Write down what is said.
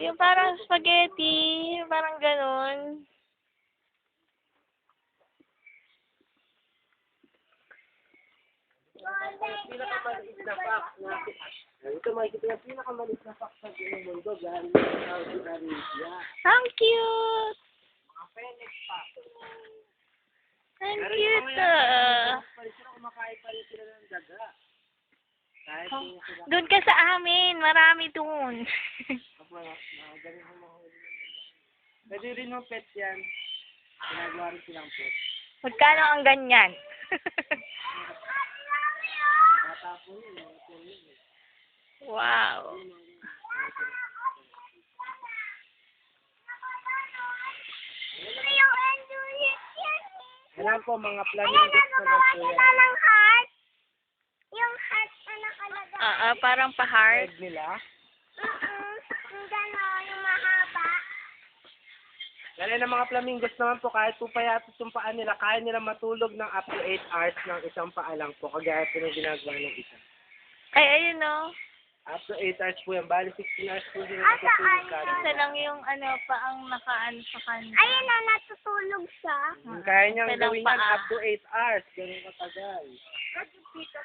Yung parang spaghetti, parang ganon. Pinakamaliit na fact na ito makikita yung pinakamaliit na fact sa buong mundo galing sa Saudi Arabia. Ang cute! Mga Phoenix fact. Ang Pero cute sila kumakain pa rin sila ng daga. Kahit Oh, yung sila. doon ka sa amin, marami doon. Ganun ang mga huli. Pwede rin ng pet yan. Ginagawa rin silang pet. Magkano ang ganyan? Bata po yun. Wow. Alam po, mga flamingos naman po yan. ng heart. Yung heart na nakalagay. Parang pa-heart. Egg nila. Yung gano'n, yung mahaba. Ganun ang mga flamingos naman po, kahit po payatot yung paa nila, kaya nila matulog ng up to 8 hours ng isang paa lang po, kagaya po ng ginagawa ng isa. Ay, ayun o. Up to 8 hours po yan, bali 16 hours po din ang matulog ka. Isa lang yung pa ang nakaano sa kanya. Ayun na, natutulog siya. Kaya niyang Isa lang gawin yan paa. up to 8 hours, ganun katagal. Kasi dito